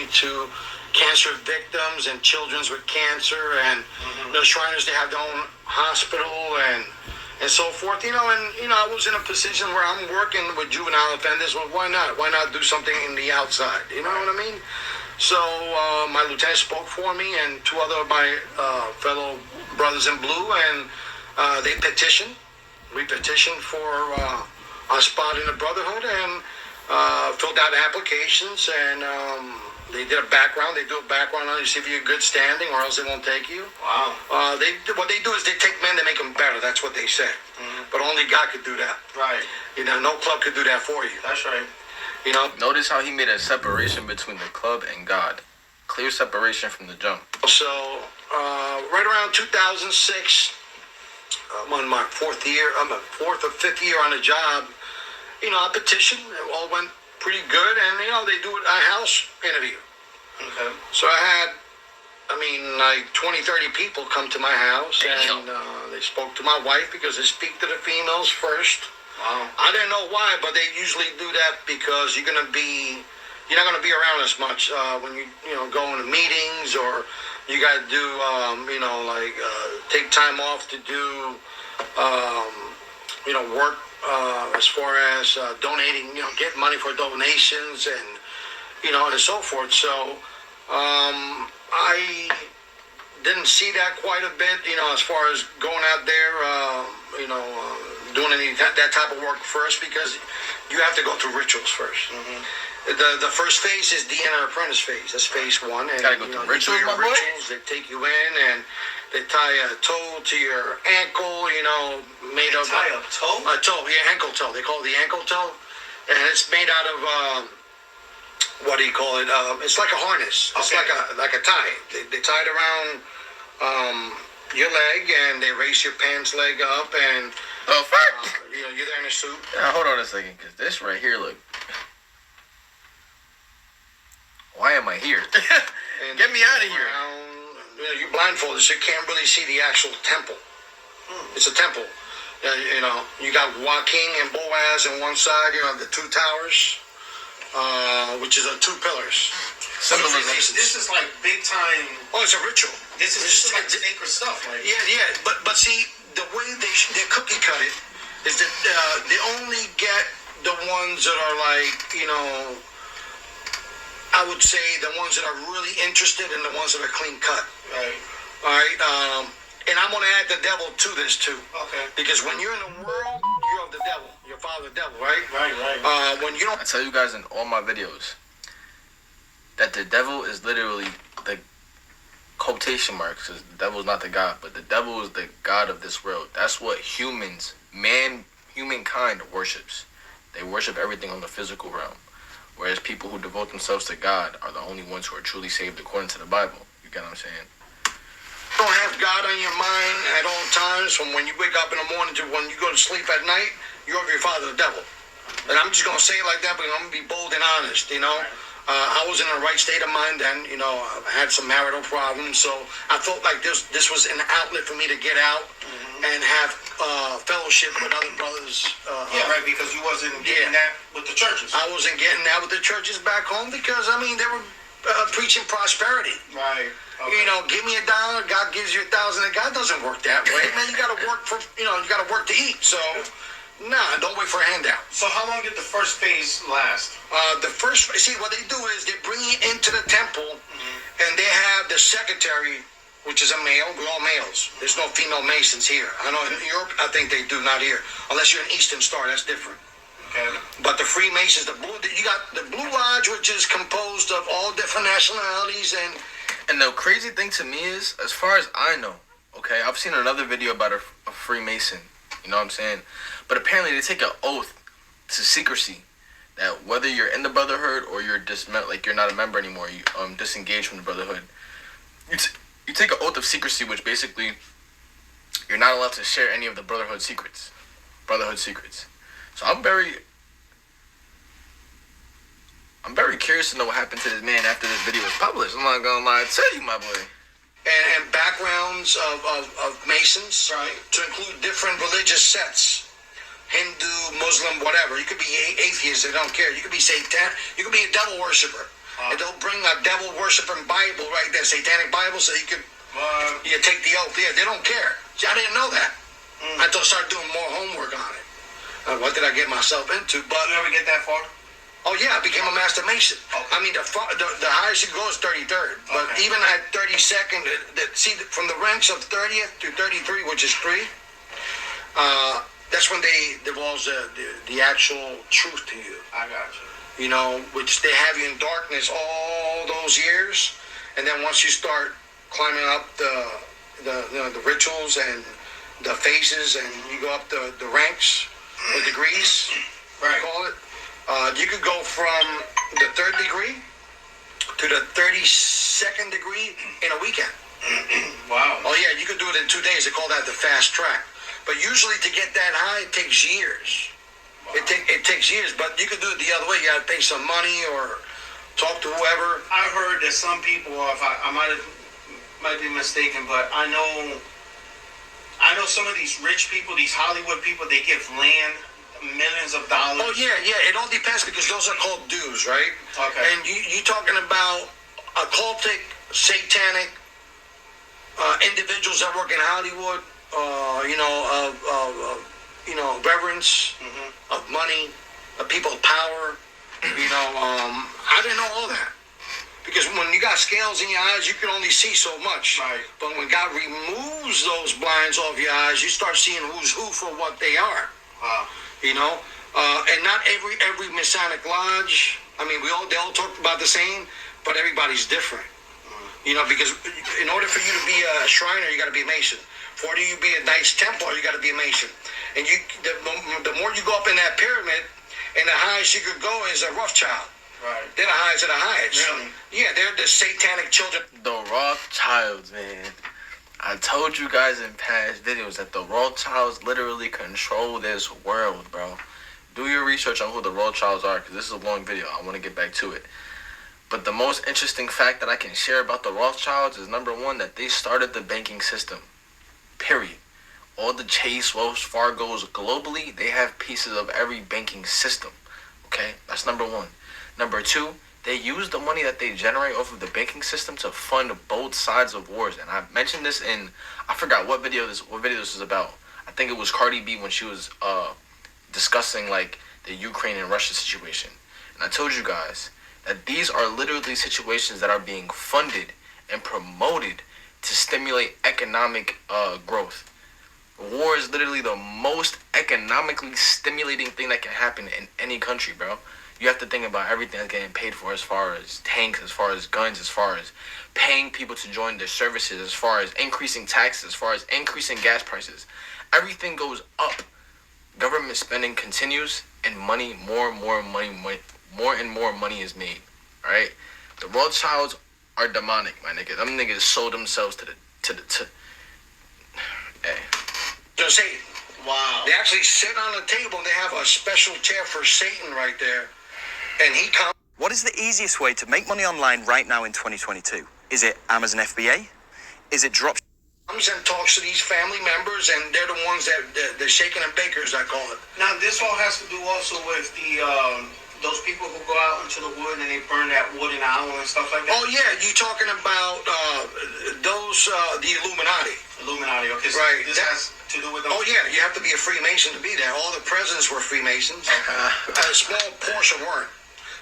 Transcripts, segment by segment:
to cancer victims and children with cancer, and the Shriners, they have their own hospital and so forth. And I was in a position where I'm working with juvenile offenders. Well, why not? Why not do something in the outside? You know what I mean? So my lieutenant spoke for me and two other of my fellow brothers in blue, and they petitioned. We petitioned for a spot in the Brotherhood, and filled out applications, and they did a background. They do a background on you, see if you're good standing, or else they won't take you. Wow. What they do is they take men to make them better. That's what they say. But only God could do that. Right. No club could do that for you. That's right. Notice how he made a separation between the club and God. Clear separation from the jump. So, right around 2006, I'm on my fourth or fifth year on the job. I petitioned. It all went pretty good, and they do a house interview. Okay. So I had, like 20, 30 people come to my house. Damn. And they spoke to my wife because they speak to the females first. Wow. I didn't know why, but they usually do that because you're not gonna be around as much when you go into meetings, or you gotta do take time off to do work as far as donating, getting money for donations and so forth. So I didn't see that quite a bit, as far as going out there, doing that type of work first, because you have to go through rituals first. The first phase is the inner apprentice phase. That's phase one. And gotta go through rituals, you do your my boy? rituals. They take you in and they tie a toe to your ankle. Made of Tie a toe? A toe, yeah, ankle toe. They call it the ankle toe, and it's made out of what do you call it? It's like a harness. It's Okay. like a tie. They tie it around your leg, and they raise your pants leg up, and Oh, fuck! you're there in a suit. Now, hold on a second, because this right here, look. Why am I here? And Get me out of here. You're blindfolded, so you can't really see the actual temple. It's a temple. You got Joaquin and Boaz on one side, the two towers, which is two pillars. Symbolism. This is like big time. Oh, it's a ritual. This is like sacred stuff. Like. Yeah. But see, the way they cookie cut it is that they only get the ones that are like, I would say the ones that are really interested and the ones that are clean cut. Right. All right. And I'm going to add the devil to this too. Okay. Because when you're in the world, you're of the devil. You're father the devil, right? Right. When you don't. I tell you guys in all my videos that the devil is literally the quotation marks, because the devil is not the God, but the devil is the God of this world. That's what humankind worships. They worship everything on the physical realm. Whereas people who devote themselves to God are the only ones who are truly saved according to the Bible. You get what I'm saying? You don't have God on your mind at all times, from when you wake up in the morning to when you go to sleep at night. You're of your father the devil. And I'm just going to say it like that, but I'm going to be bold and honest, I was in the right state of mind then, I had some marital problems, so I felt like this was an outlet for me to get out and have fellowship with other brothers. Right, because you wasn't getting that with the churches. I wasn't getting that with the churches back home because, they were preaching prosperity. Right. Okay. Give me $1, God gives you 1,000, and God doesn't work that way. Man, you got to work for, you got to work to eat. So, don't wait for a handout. So how long did the first phase last? What they do is they bring you into the temple, and they have the secretary, which is a male. We're all males. There's no female masons here. I know in Europe, I think they do, not here. Unless you're an Eastern Star, that's different. Okay. But the Freemasons, you got the Blue Lodge, which is composed of all different nationalities, And the crazy thing to me is, as far as I know, okay, I've seen another video about a Freemason, you know what I'm saying? But apparently they take an oath to secrecy, that whether you're in the Brotherhood or you're you're not a member anymore, you disengaged from the Brotherhood, you take an oath of secrecy, which basically you're not allowed to share any of the Brotherhood secrets. So I'm very curious to know what happened to this man after this video was published. I'm not gonna lie to you, my boy. and backgrounds of Masons, Right. to include different religious sets. Hindu, Muslim, whatever. You could be atheist, they don't care. You could be Satan, you could be a devil worshiper. And they'll bring a devil worshiping Bible right there, satanic Bible, so you could take the oath. Yeah, they don't care. See, I didn't know that. I had to start doing more homework on it. What did I get myself into? But You ever get that far? oh yeah, I became a master mason. Okay. I mean, the highest you go is 33rd. But Okay. even at 32nd, see, from the ranks of 30th to 33, which is 3, that's when they divulge the actual truth to you. I got you. You know, which they have you in darkness all those years, and then once you start climbing up the rituals and the phases, and you go up the ranks or degrees, Right. we call it. You could go from the 3rd degree to the 32nd degree in a weekend. Wow. Oh yeah, you could do it in 2 days. They call that the fast track. But usually to get that high, it takes years. It takes years, but you could do it the other way. You got to pay some money or talk to whoever. I heard that some people, if I might be mistaken, but I know some of these rich people, these Hollywood people, they give land, millions of dollars. Oh yeah. It all depends because those are called dues, right? Okay. And you talking about occultic, satanic individuals that work in Hollywood, reverence, of money, of people of power. I didn't know all that. Because when you got scales in your eyes, you can only see so much. Right. But when God removes those blinds off your eyes, you start seeing who's who for what they are. Wow. And not every Masonic lodge. I mean, they all talk about the same, but everybody's different. Because in order for you to be a Shriner, you got to be a Mason. For you to be a Knights Templar, you got to be a Mason. And the more you go up in that pyramid, and the highest you could go is a Rothschild. Right. They're the highest of the highest. Really? Yeah, they're the satanic children. The Rothschilds, man. I told you guys in past videos that the Rothschilds literally control this world, bro. Do your research on who the Rothschilds are, because this is a long video. I want to get back to it. But the most interesting fact that I can share about the Rothschilds is, number one, that they started the banking system. Period. All the Chase, Wells Fargos globally, they have pieces of every banking system. Okay? That's number one. Number two, they use the money that they generate off of the banking system to fund both sides of wars. And I mentioned this in, I forgot what video this is about. I think it was Cardi B when she was discussing like the Ukraine and Russia situation. And I told you guys that these are literally situations that are being funded and promoted to stimulate economic growth. War is literally the most economically stimulating thing that can happen in any country, bro. You have to think about everything that's getting paid for, as far as tanks, as far as guns, as far as paying people to join their services, as far as increasing taxes, as far as increasing gas prices. Everything goes up. Government spending continues, and more and more money is made. All right, the Rothschilds are demonic, my nigga. Them niggas sold themselves to hey. Just say, Wow. they actually sit on the table and they have a special chair for Satan right there, and he comes. What is the easiest way to make money online right now in 2022? Is it Amazon FBA? Is it drop? Comes and talks to these family members, and they're the ones that the shaking and bakers, I call it. Now, this all has to do also with the those people who go out into the wood and they burn that wood in owl and stuff like that. Oh yeah, you talking about those the Illuminati? Illuminati. Okay, so Right. this has to do with them. Oh yeah, you have to be a Freemason to be there. All the presidents were Freemasons. Okay. A small portion weren't,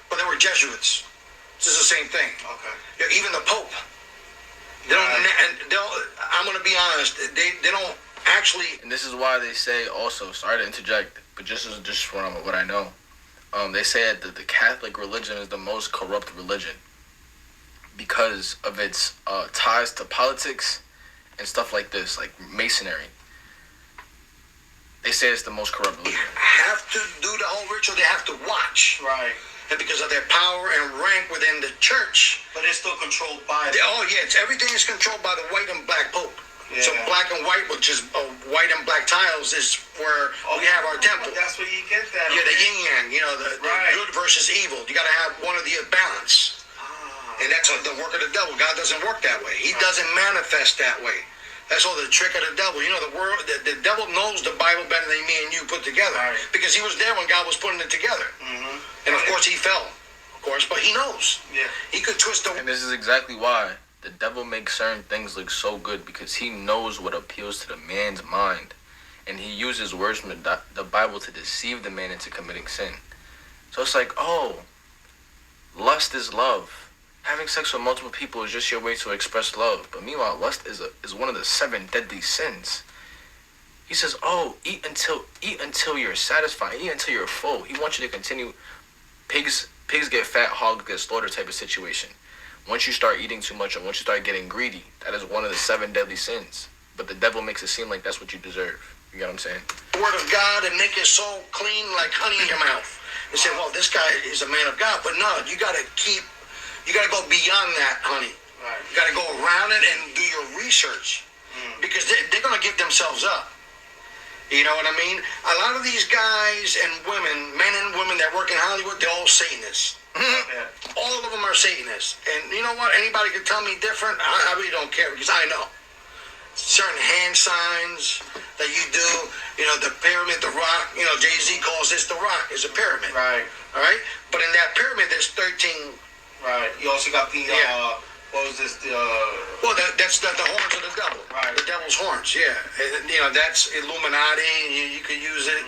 but they were Jesuits. This is the same thing. Okay. Yeah, even the Pope. They don't. And I'm gonna be honest. They don't actually. And this is why they say also, sorry to interject, but just from what I know, they say that the Catholic religion is the most corrupt religion because of its ties to politics and stuff like this, like Masonry. They say it's the most corrupt religion. Have to do the whole ritual. They have to watch, Right. and because of their power and rank within the church. But it's still controlled by them. Oh yeah, everything is controlled by the white and black Pope. So Yeah. black and white, which is white and black tiles, is where we have our temple. That's where you get that. Yeah, the okay. yin yang. The Right. good versus evil. You got to have one of the balance, and that's the work of the devil. God doesn't work that way. He doesn't manifest that way. That's all the trick of the devil. The devil knows the Bible better than me and you put together, Right. because he was there when God was putting it together, Mhm. and of course he fell. Of course, but he knows. Yeah. He could twist the. And this is exactly why the devil makes certain things look so good, because he knows what appeals to the man's mind. And he uses words from the Bible to deceive the man into committing sin. So it's like, oh, lust is love. Having sex with multiple people is just your way to express love. But meanwhile, lust is one of the 7 deadly sins. He says, oh, eat until you're satisfied. Eat until you're full. He wants you to continue. Pigs get fat, hogs get slaughtered type of situation. Once you start eating too much, or once you start getting greedy, that is one of the 7 deadly sins. But the devil makes it seem like that's what you deserve. You get what I'm saying? Word of God and make it so clean like honey in your mouth. And say, well, this guy is a man of God. But no, you got to go beyond that, honey. Right. You got to go around it and do your research. Because they're going to give themselves up. You know what I mean? A lot of these guys and women, men and women that work in Hollywood, they're all Satanists. Yeah. All of them are Satanists. And you know what? Anybody can tell me different. I really don't care, because I know. Certain hand signs that you do, you know, the pyramid, the rock, you know, Jay-Z calls this the rock. It's a pyramid. Right. All right? But in that pyramid, there's 13. Right. You also got the Yeah. what was this? Well, that's the horns of the devil. Right. The devil's horns, yeah. And, you know, that's Illuminati. You could use it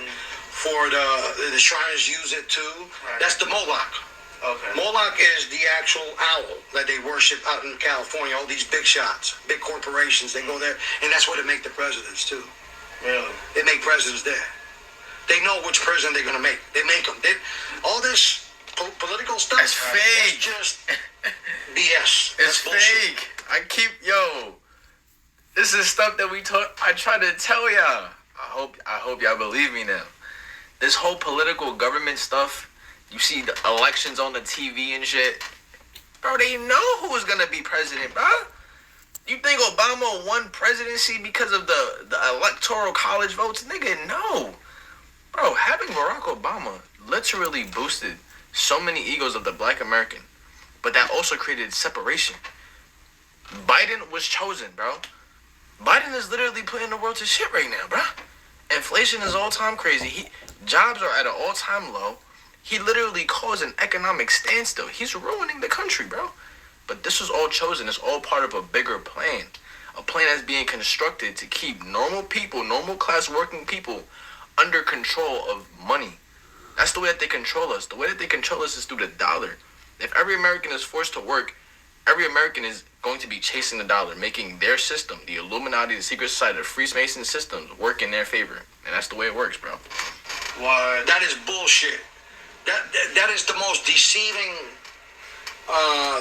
for the Shriners use it too. Right. That's the Moloch. Okay. Moloch is the actual owl that they worship out in California. All these big shots, big corporations, they go there, and that's where they make the presidents too. Really? They make presidents there. They know which president they're gonna make. They make them. All this political stuff. That's fake. It's just BS. It's That's bullshit. fake. This is stuff that I try to tell y'all. I hope y'all believe me now. This whole political government stuff, you see the elections on the TV and shit. Bro, they know who's gonna be president, bro. You think Obama won presidency because of the electoral college votes? Nigga, no. Bro, having Barack Obama literally boosted so many egos of the black American. But that also created separation. Biden was chosen, bro. Biden is literally putting the world to shit right now, bro. Inflation is all-time crazy. Jobs are at an all-time low. He literally caused an economic standstill. He's ruining the country, bro. But this was all chosen. It's all part of a bigger plan. A plan that's being constructed to keep normal people, normal class working people, under control of money. That's the way that they control us. The way that they control us is through the dollar. If every American is forced to work, every American is going to be chasing the dollar, making their system, the Illuminati, the secret society, the Freemason systems, work in their favor. And that's the way it works, bro. What? That is bullshit. That is the most deceiving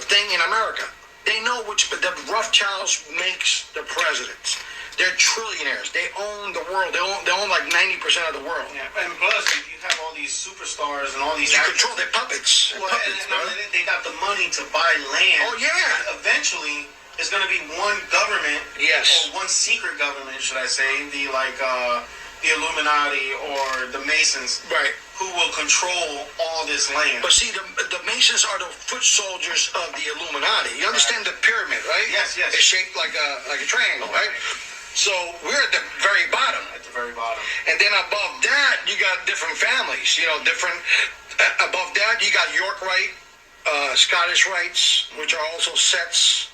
thing in America. They know but the Rothschilds makes the presidents. They're trillionaires. They own the world. They own like 90% of the world. Yeah. And plus, if you have all these superstars and all these You actors, control their puppets. well, Puppets, bro. and they got the money to buy land. Oh, yeah. Eventually, it's going to be one government. Yes. Or one secret government, should I say? The Illuminati or the Masons. Right. Who will control all this land? But see, the Masons are the foot soldiers of the Illuminati. You understand the pyramid, right? Yes, yes. It's shaped like a triangle, right? So we're at the very bottom. At the very bottom. And then above that, you got different families. You know, different. Above that, you got York Rite, Scottish Rites, which are also sets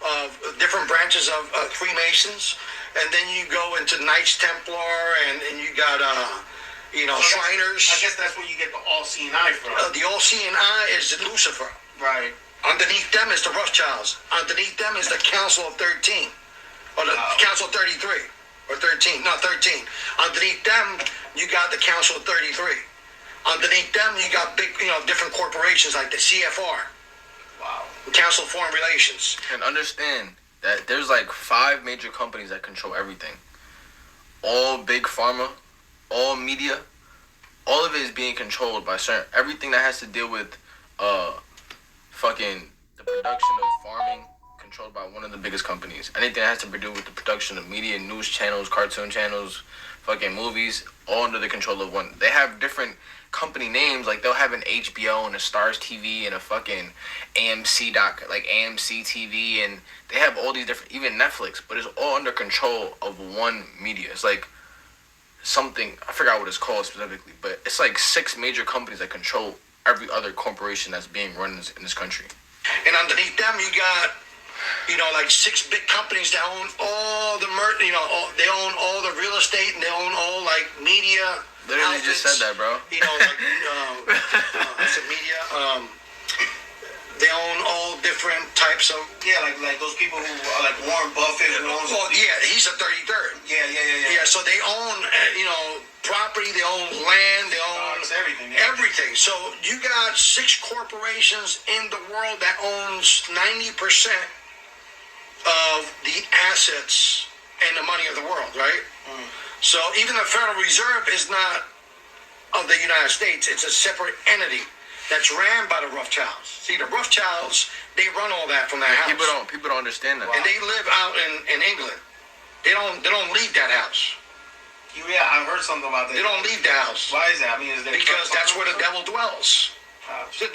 of different branches of Freemasons. And then you go into Knights Templar, and you got Shriners. I guess that's where you get the all-seeing eye from. The all-seeing eye is Lucifer. Right. Underneath them is the Rothschilds. Underneath them is the Council of 13. Or the Council of 33. Or 13. No, 13. Underneath them, you got the Council of 33. Underneath them, you got big, different corporations like the CFR. Wow. Council of Foreign Relations. And understand that there's like 5 major companies that control everything. All big pharma, all media, all of it is being controlled by everything that has to deal with the production of farming, controlled by one of the biggest companies. Anything that has to do with the production of media, news channels, cartoon channels, movies, all under the control of one. They have different company names, like they'll have an HBO and a Stars TV and a fucking AMC AMC TV, and they have all these different, even Netflix, but it's all under control of one media. It's like something, I forgot what it's called specifically, but it's like 6 major companies that control every other corporation that's being run in this country. And underneath them, you got, like 6 big companies that own all the they own all the real estate, and they own all like media. Literally outfits. just said that, bro. It's a media. They own all different types of. Yeah, like those people who are like Warren Buffett who owns. Well, yeah, he's a 33rd. Yeah. Yeah, so they own, property, they own land, they own Stocks, everything. Yeah. everything. So you got 6 corporations in the world that owns 90% of the assets and the money of the world, right? So even the Federal Reserve is not of the United States. It's a separate entity that's ran by the Rothschilds. See, the Rothschilds, they run all that from their house. People don't understand that. And they live out in England. They don't leave that house. Yeah, I heard something about that. They don't leave the house. Why is that? I mean, is there Because that's where the devil dwells. Ouch. The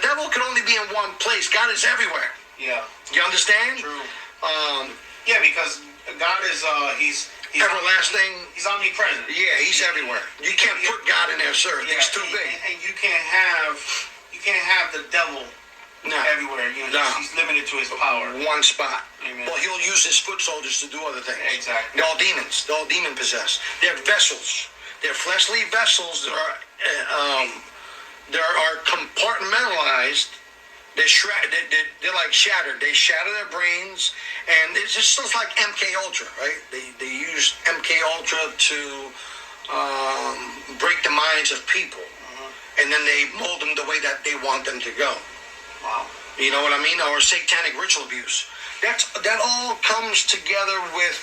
devil can only be in one place. God is everywhere. Yeah, You understand? true. Um, Yeah, because God is he's everlasting. He's omnipresent. Yeah, he's everywhere. You can't put God in there, sir. Yeah, It's too big. and you can't have the devil No. everywhere. No. He's limited to his power. One spot. Amen. Well, he'll use his foot soldiers to do other things. Exactly. They're all demons. They're all demon possessed. They're vessels. They're fleshly vessels that are compartmentalized. They're like shattered. They shatter their brains, and it's just like MK Ultra, right? They use MK Ultra to break the minds of people, and then they mold them the way that they want them to go. Wow. You know what I mean? Or satanic ritual abuse. That all comes together with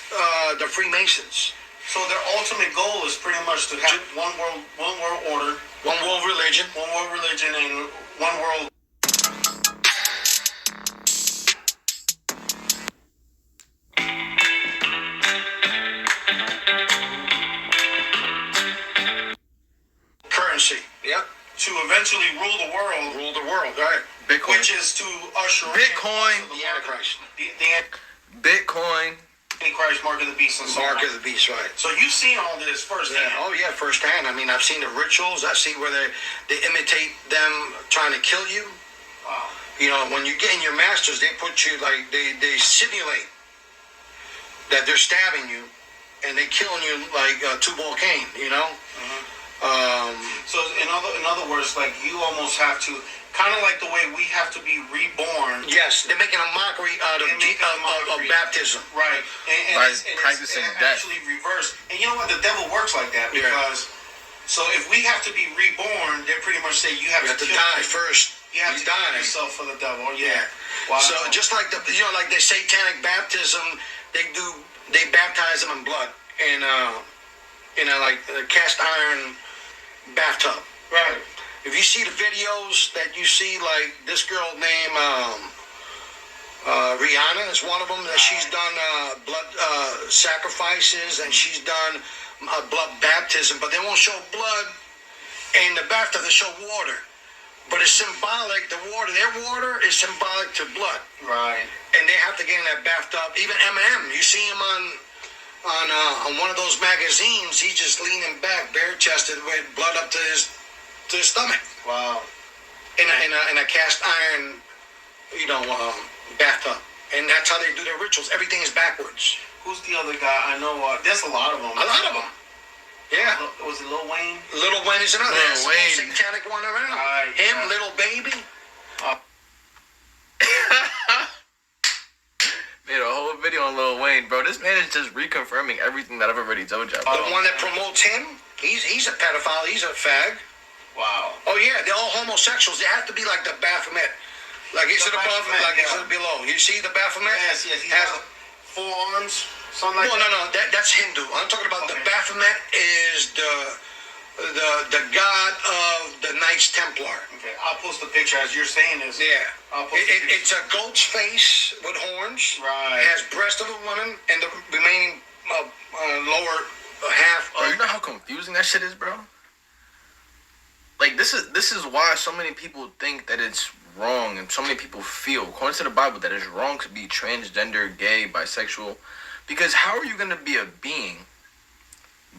the Freemasons. So their ultimate goal is pretty much to have one world order, One world religion. and one world. Currency. Yep. To eventually rule the world, Rule the world, right? Bitcoin. which is to usher Bitcoin. in The Antichrist. the Bitcoin. Antichrist, mark of the beast, and so Mark on. of the beast, right? So you've seen all this firsthand. Yeah. Oh yeah, firsthand. I mean, I've seen the rituals. I see where they imitate them trying to kill you. Wow. When you get in your masters, they put you like they simulate that they're stabbing you, and they killing you like Tubal Cain. So in other words, like you almost have to, kind of like the way we have to be reborn. Yes, they're making a mockery out of They're making a mockery. baptism. Right. And By it's practicing death. actually reversed. And you know what? The devil works like that Yeah. because. So if we have to be reborn, they pretty much say you have You have to kill die first. You have to die. kill yourself for the devil. Yeah. Wow. So just like like the satanic baptism, they baptize them in blood in like a cast iron bathtub. Right. If you see the videos that you see, like this girl named Rihanna is one of them, that she's done blood sacrifices, and she's done blood baptism, but they won't show blood in the bathtub. They show water, but it's symbolic. Their water is symbolic to blood, Right. and they have to get in that bathtub. Even Eminem, you see him on one of those magazines. He's just leaning back, bare chested, with blood up to his stomach, Wow. in a cast iron, bathtub. And that's how they do their rituals. Everything is backwards. Who's the other guy? I know. There's a lot of them. A lot of them. Yeah. Was it Lil Wayne? Little Wayne is another. Lil That's the most Wayne. satanic one around. Yeah. Him, Little Baby. Made a whole video on Lil Wayne, bro. This man is just reconfirming everything that I've already told you. The one that promotes him, he's a pedophile. He's a fag. Wow. Oh yeah, they're all homosexuals. They have to be like the Baphomet. Like is The it above? Baphomet, Like is yeah. it below? You see the Baphomet? Yes. He has 4 arms. Something like No, that. that's Hindu. I'm talking about the Okay. Baphomet is the god of the Knights Templar. Okay. I'll post the picture as you're saying this. Yeah. I'll post the picture. It's a goat's face with horns. Right. It has breast of a woman and the remaining lower half Bro, of. you know how confusing that shit is, bro? Like this is why so many people think that it's wrong, and so many people feel, according to the Bible, that it's wrong to be transgender, gay, bisexual. Because how are you gonna be a being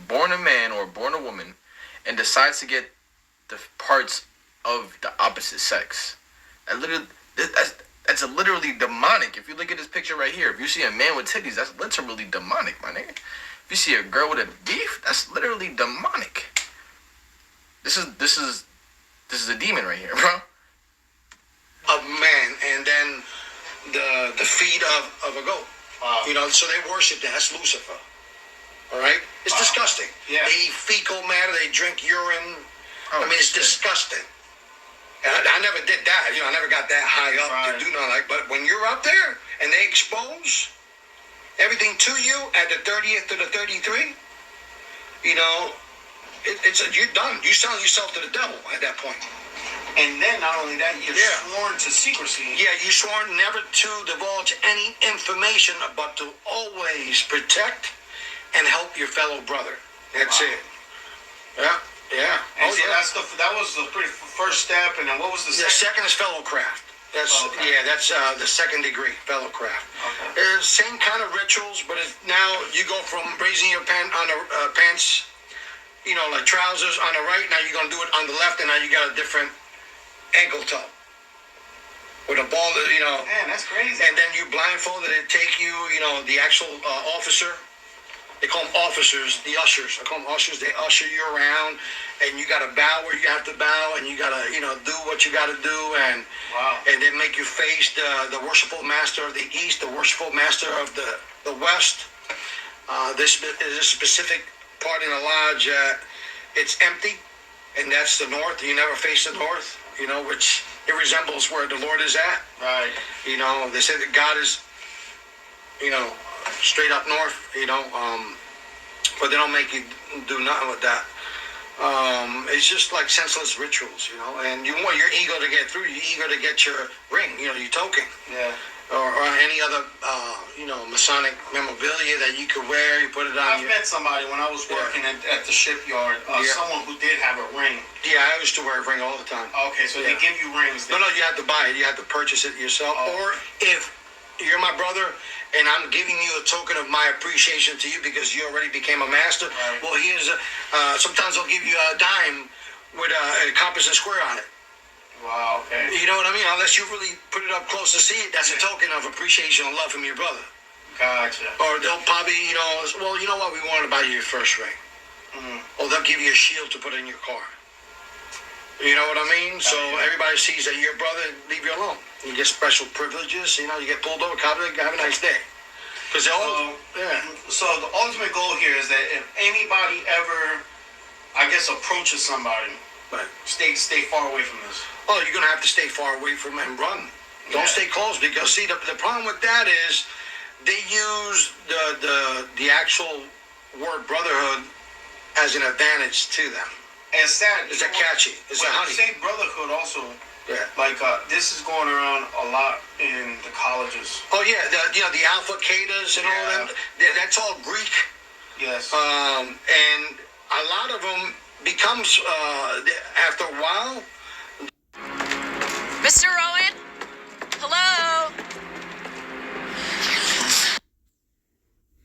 born a man or born a woman and decides to get the parts of the opposite sex. That's literally demonic. If you look at this picture right here, if you see a man with titties, that's literally demonic, my nigga. If you see a girl with a beef, that's literally demonic. This is a demon right here, bro. Of man, and then the feet of a goat. Wow. You know, so they worship that. That's Lucifer. All right, it's disgusting. Yeah. They eat fecal matter. They drink urine. Oh, I mean, it's shit. disgusting. And I never did that. You know, I never got that high up Right. to do nothing like. But when you're up there and they expose everything to you at the 30th to the 33, you know, you're done. You're selling yourself to the devil at that point. And then not only that, you're Yeah. sworn to secrecy. Yeah, you sworn never to divulge any information, but to always protect and help your fellow brother. That's Wow. it. Yeah, yeah. And Oh, so yeah. that was the pretty first step. And then what was the The second? second is fellowcraft. That's Fellowcraft. yeah. That's the second degree fellowcraft. Okay. Same kind of rituals, but now you go from raising your pants on the pants, you know, like trousers on the right. Now you're gonna do it on the left, and now you got a different ankle toe with a ball, you know. Man, that's crazy. And then you blindfolded and take you, you know, the actual officer. They call them officers, the ushers. I call them ushers. They usher you around, and you got to bow where you have to bow, and you got to, you know, do what you got to do, and Wow. and then make you face the worshipful master of the east, the worshipful master of the west. This is a specific part in the lodge. It's empty, and that's the north. You never face the north, you know, which it resembles where the Lord is at. Right. You know, they say that God is, you know, straight up north, you know, but they don't make you do nothing with that. It's just like senseless rituals, you know, and you want your ego to get through. You're eager to get your ring, you know, your token, Yeah. or any other, you know, Masonic memorabilia that you could wear. You put it on I've your... met somebody when I was working at the shipyard. Yeah. Someone who did have a ring. Yeah, I used to wear a ring all the time. Okay, so Yeah. they give you rings. No, you have to buy it. You have to purchase it yourself. Oh. Or if you're my brother and I'm giving you a token of my appreciation to you because you already became a master, Right. well, here's sometimes I'll give you a dime with a compass and square on it. Wow. Okay. You know what I mean? Unless you really put it up close to see it, that's a token of appreciation and love from your brother. Gotcha. Or they'll probably, you know, well, you know what? We want to buy you your first ring. Mm-hmm. Or they'll give you a shield to put in your car. You know what I mean? So everybody sees that you're a brother, leave you alone. You get special privileges, you know, you get pulled over, cop, have a nice day. Because they all, yeah. So the ultimate goal here is that if anybody ever, I guess, approaches somebody, But, stay far away from this. oh, you're going to have to stay far away from and run. Don't Yeah. stay close because, see, the problem with that is they use the actual word brotherhood as an advantage to them. And sad. It's a catchy. It's a when honey. you say brotherhood, also, Yeah. like this is going around a lot in the colleges. Oh, yeah, you know, the Alpha Ketas and all Yeah. them, that's all Greek. Yes. And a lot of them becomes, after a while, Mr. Rowan? Hello?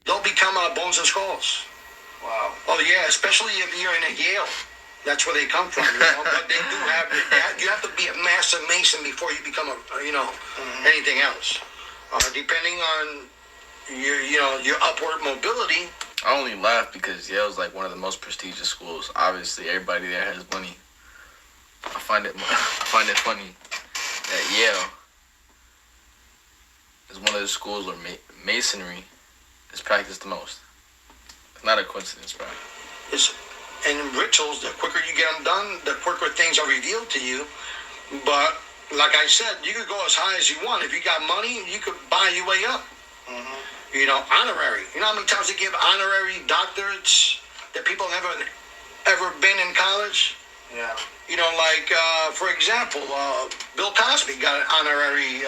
they'll become bones and skulls. Wow. Oh, yeah, especially if you're in a Yale. That's where they come from, you know. But they do have, you have to be a master mason before you become anything else. Depending on your upward mobility. I only laugh because Yale's like one of the most prestigious schools. Obviously, everybody there has money. I find it funny that Yale is one of the schools where masonry is practiced the most. It's not a coincidence, bro. And rituals, the quicker you get them done, the quicker things are revealed to you. But like I said, you could go as high as you want. If you got money, you could buy your way up. Mm-hmm. You know, honorary. You know how many times they give honorary doctorates that people never ever been in college? Yeah. You know, like, for example, Bill Cosby got an honorary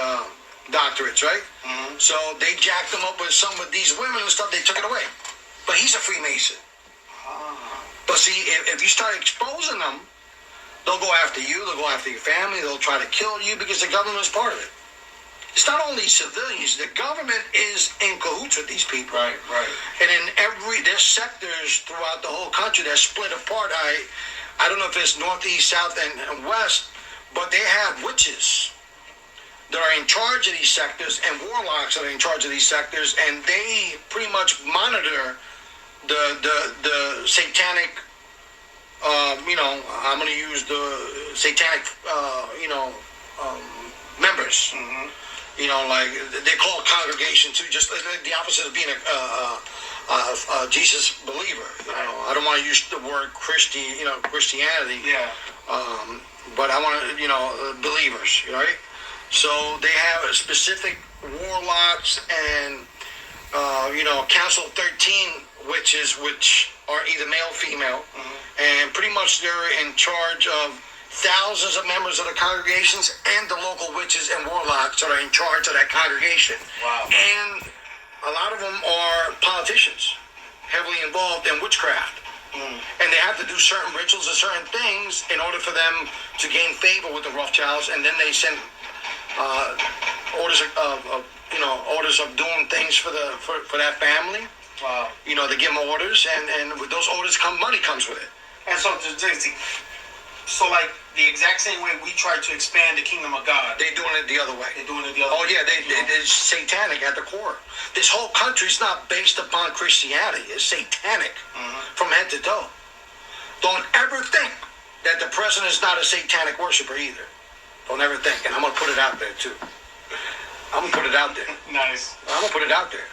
doctorates, right? Mm-hmm. So they jacked him up with some of these women and stuff. They took it away. But he's a Freemason. But see, if you start exposing them, they'll go after you. They'll go after your family. They'll try to kill you because the government's part of it. It's not only civilians. The government is in cahoots with these people. Right. And in there's sectors throughout the whole country that's split apart. I don't know if it's northeast, south, and west, but they have witches that are in charge of these sectors and warlocks that are in charge of these sectors, and they pretty much monitor the satanic. I'm going to use the satanic, members. Mm-hmm. Like they call it congregation too, just like the opposite of being a Jesus believer. I don't want to use the word Christianity. Yeah. But I want to, believers, right? So they have a specific warlocks and, Council of 13 witches, which are either male or female, and pretty much they're in charge of thousands of members of the congregations and the local witches and warlocks that are in charge of that congregation. Wow. And a lot of them are politicians, heavily involved in witchcraft. And they have to do certain rituals and certain things in order for them to gain favor with the Rothschilds, and then they send orders of doing things for that family. Wow. They give them orders, and with those orders money comes with it. And so, like the exact same way we try to expand the kingdom of God, They're doing it the other way. they're doing it the other Oh way. yeah, they're satanic at the core. This whole country's not based upon Christianity. It's satanic from head to toe. Don't ever think that the president is not a satanic worshiper either. Don't ever think. And I'm going to put it out there too. I'm going to put it out there. Nice. I'm going to put it out there.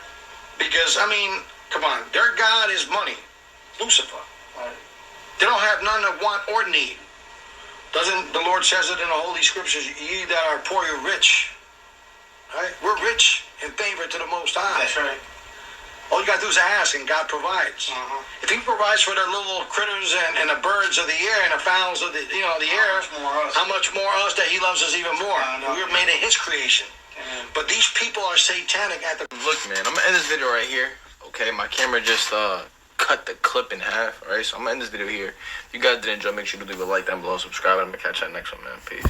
Because, come on. Their God is money. Lucifer. Right. They don't have none that want or need. Doesn't the Lord says it in the Holy Scriptures, ye that are poor, you're rich. Right? We're rich in favor to the Most High. That's right. All you got to do is ask, and God provides. If He provides for the little critters and the birds of the air and the fowls of the air, much more us? how much more us that He loves us even more? I know. We're made in His creation. Amen. But these people are satanic at the... Look, man, I'm gonna end this video right here. Okay, my camera just cut the clip in half. Alright, so I'm gonna end this video here. If you guys did enjoy, make sure to leave a like down below, subscribe, and I'm gonna catch you next one, man. Peace.